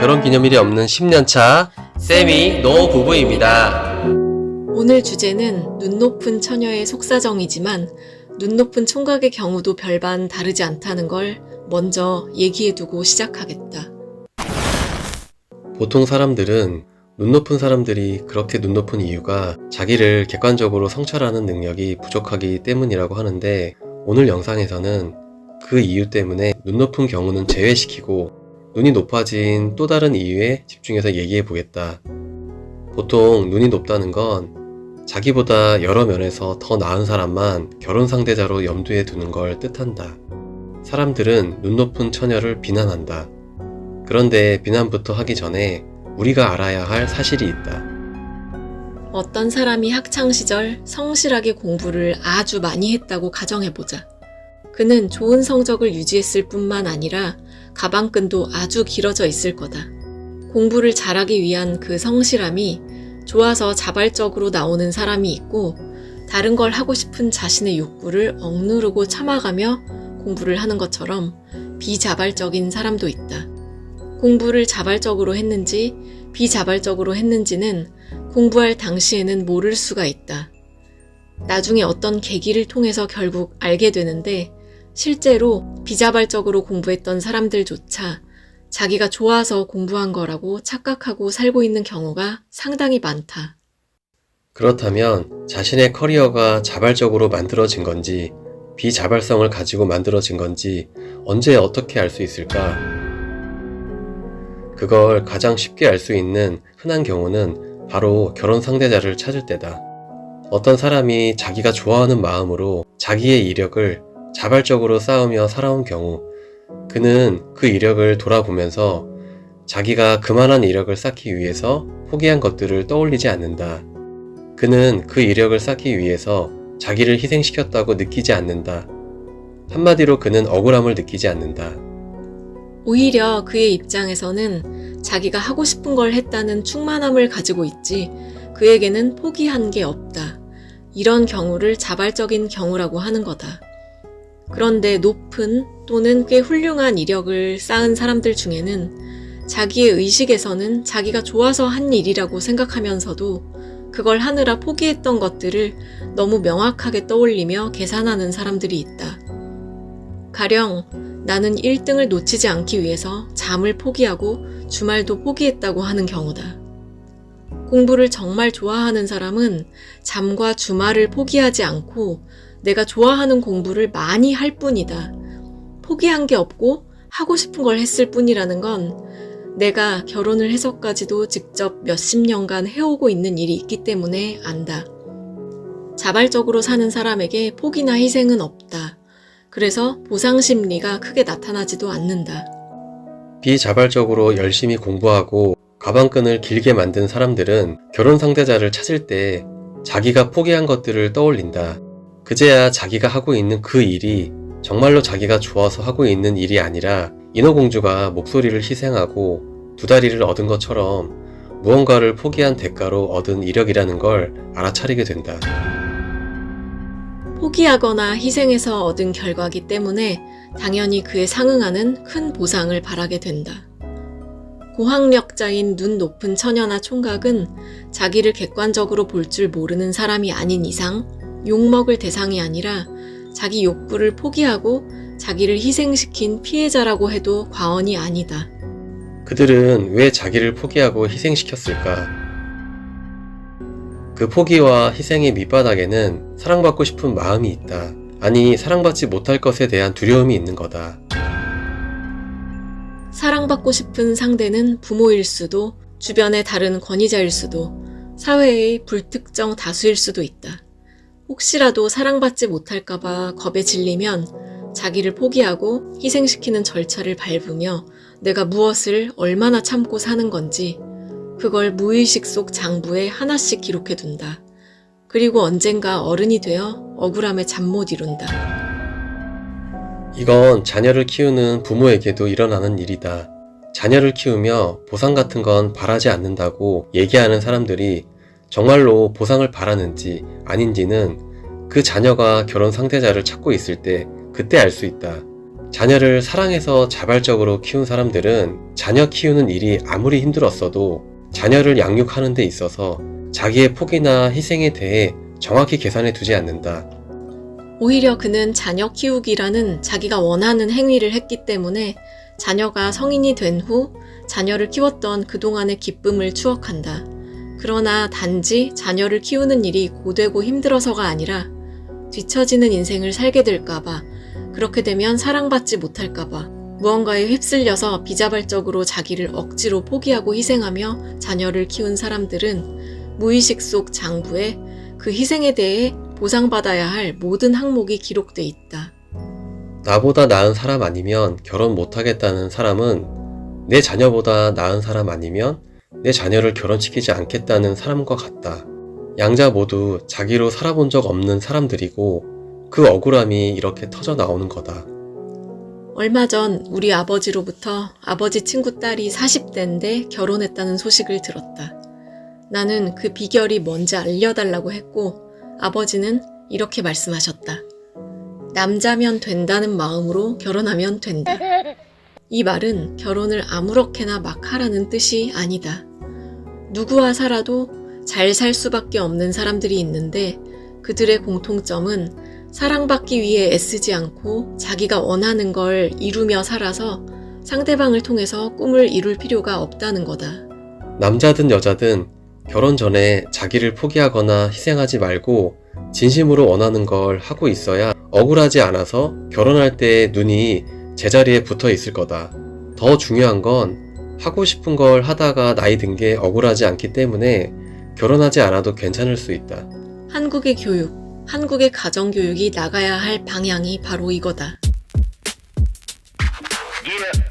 결혼기념일이 없는 10년차 세미 노 부부입니다. 오늘 주제는 눈 높은 처녀의 속사정이지만 눈 높은 총각의 경우도 별반 다르지 않다는 걸 먼저 얘기해두고 시작하겠다. 보통 사람들은 눈 높은 사람들이 그렇게 눈 높은 이유가 자기를 객관적으로 성찰하는 능력이 부족하기 때문이라고 하는데, 오늘 영상에서는 그 이유 때문에 눈 높은 경우는 제외시키고 눈이 높아진 또 다른 이유에 집중해서 얘기해 보겠다. 보통 눈이 높다는 건 자기보다 여러 면에서 더 나은 사람만 결혼 상대자로 염두에 두는 걸 뜻한다. 사람들은 눈 높은 처녀를 비난한다. 그런데 비난부터 하기 전에 우리가 알아야 할 사실이 있다. 어떤 사람이 학창시절 성실하게 공부를 아주 많이 했다고 가정해보자. 그는 좋은 성적을 유지했을 뿐만 아니라 가방끈도 아주 길어져 있을 거다. 공부를 잘하기 위한 그 성실함이 좋아서 자발적으로 나오는 사람이 있고, 다른 걸 하고 싶은 자신의 욕구를 억누르고 참아가며 공부를 하는 것처럼 비자발적인 사람도 있다. 공부를 자발적으로 했는지 비자발적으로 했는지는 공부할 당시에는 모를 수가 있다. 나중에 어떤 계기를 통해서 결국 알게 되는데, 실제로 비자발적으로 공부했던 사람들조차 자기가 좋아서 공부한 거라고 착각하고 살고 있는 경우가 상당히 많다. 그렇다면 자신의 커리어가 자발적으로 만들어진 건지 비자발성을 가지고 만들어진 건지 언제 어떻게 알 수 있을까? 그걸 가장 쉽게 알 수 있는 흔한 경우는 바로 결혼 상대자를 찾을 때다. 어떤 사람이 자기가 좋아하는 마음으로 자기의 이력을 자발적으로 쌓으며 살아온 경우, 그는 그 이력을 돌아보면서 자기가 그만한 이력을 쌓기 위해서 포기한 것들을 떠올리지 않는다. 그는 그 이력을 쌓기 위해서 자기를 희생시켰다고 느끼지 않는다. 한마디로 그는 억울함을 느끼지 않는다. 오히려 그의 입장에서는 자기가 하고 싶은 걸 했다는 충만함을 가지고 있지, 그에게는 포기한 게 없다. 이런 경우를 자발적인 경우라고 하는 거다. 그런데 높은 또는 꽤 훌륭한 이력을 쌓은 사람들 중에는 자기의 의식에서는 자기가 좋아서 한 일이라고 생각하면서도 그걸 하느라 포기했던 것들을 너무 명확하게 떠올리며 계산하는 사람들이 있다. 가령 나는 1등을 놓치지 않기 위해서 잠을 포기하고 주말도 포기했다고 하는 경우다. 공부를 정말 좋아하는 사람은 잠과 주말을 포기하지 않고 내가 좋아하는 공부를 많이 할 뿐이다. 포기한 게 없고 하고 싶은 걸 했을 뿐이라는 건 내가 결혼을 해서까지도 직접 몇십 년간 해오고 있는 일이 있기 때문에 안다. 자발적으로 사는 사람에게 포기나 희생은 없다. 그래서 보상 심리가 크게 나타나지도 않는다. 비자발적으로 열심히 공부하고 가방끈을 길게 만든 사람들은 결혼 상대자를 찾을 때 자기가 포기한 것들을 떠올린다. 그제야 자기가 하고 있는 그 일이 정말로 자기가 좋아서 하고 있는 일이 아니라 인어공주가 목소리를 희생하고 두 다리를 얻은 것처럼 무언가를 포기한 대가로 얻은 이력이라는 걸 알아차리게 된다. 포기하거나 희생해서 얻은 결과이기 때문에 당연히 그에 상응하는 큰 보상을 바라게 된다. 고학력자인 눈 높은 처녀나 총각은 자기를 객관적으로 볼 줄 모르는 사람이 아닌 이상 욕먹을 대상이 아니라 자기 욕구를 포기하고 자기를 희생시킨 피해자라고 해도 과언이 아니다. 그들은 왜 자기를 포기하고 희생시켰을까? 그 포기와 희생의 밑바닥에는 사랑받고 싶은 마음이 있다. 아니, 사랑받지 못할 것에 대한 두려움이 있는 거다. 사랑받고 싶은 상대는 부모일 수도, 주변의 다른 권위자일 수도, 사회의 불특정 다수일 수도 있다. 혹시라도 사랑받지 못할까봐 겁에 질리면 자기를 포기하고 희생시키는 절차를 밟으며 내가 무엇을 얼마나 참고 사는 건지 그걸 무의식 속 장부에 하나씩 기록해둔다. 그리고 언젠가 어른이 되어 억울함에 잠 못 이룬다. 이건 자녀를 키우는 부모에게도 일어나는 일이다. 자녀를 키우며 보상 같은 건 바라지 않는다고 얘기하는 사람들이 정말로 보상을 바라는지 아닌지는 그 자녀가 결혼 상대자를 찾고 있을 때 그때 알 수 있다. 자녀를 사랑해서 자발적으로 키운 사람들은 자녀 키우는 일이 아무리 힘들었어도 자녀를 양육하는 데 있어서 자기의 포기나 희생에 대해 정확히 계산해 두지 않는다. 오히려 그는 자녀 키우기라는 자기가 원하는 행위를 했기 때문에 자녀가 성인이 된 후 자녀를 키웠던 그동안의 기쁨을 추억한다. 그러나 단지 자녀를 키우는 일이 고되고 힘들어서가 아니라 뒤처지는 인생을 살게 될까봐, 그렇게 되면 사랑받지 못할까봐, 무언가에 휩쓸려서 비자발적으로 자기를 억지로 포기하고 희생하며 자녀를 키운 사람들은 무의식 속 장부에 그 희생에 대해 보상받아야 할 모든 항목이 기록돼 있다. 나보다 나은 사람 아니면 결혼 못하겠다는 사람은 내 자녀보다 나은 사람 아니면 내 자녀를 결혼시키지 않겠다는 사람과 같다. 양자 모두 자기로 살아본 적 없는 사람들이고 그 억울함이 이렇게 터져 나오는 거다. 얼마 전 우리 아버지로부터 아버지 친구 딸이 40대인데 결혼했다는 소식을 들었다. 나는 그 비결이 뭔지 알려달라고 했고 아버지는 이렇게 말씀하셨다. 남자면 된다는 마음으로 결혼하면 된다. 이 말은 결혼을 아무렇게나 막 하라는 뜻이 아니다. 누구와 살아도 잘 살 수밖에 없는 사람들이 있는데 그들의 공통점은 사랑받기 위해 애쓰지 않고 자기가 원하는 걸 이루며 살아서 상대방을 통해서 꿈을 이룰 필요가 없다는 거다. 남자든 여자든 결혼 전에 자기를 포기하거나 희생하지 말고 진심으로 원하는 걸 하고 있어야 억울하지 않아서 결혼할 때 눈이 제자리에 붙어 있을 거다. 더 중요한 건 하고 싶은 걸 하다가 나이 든 게 억울하지 않기 때문에 결혼하지 않아도 괜찮을 수 있다. 한국의 교육, 한국의 가정교육이 나가야 할 방향이 바로 이거다. Yeah.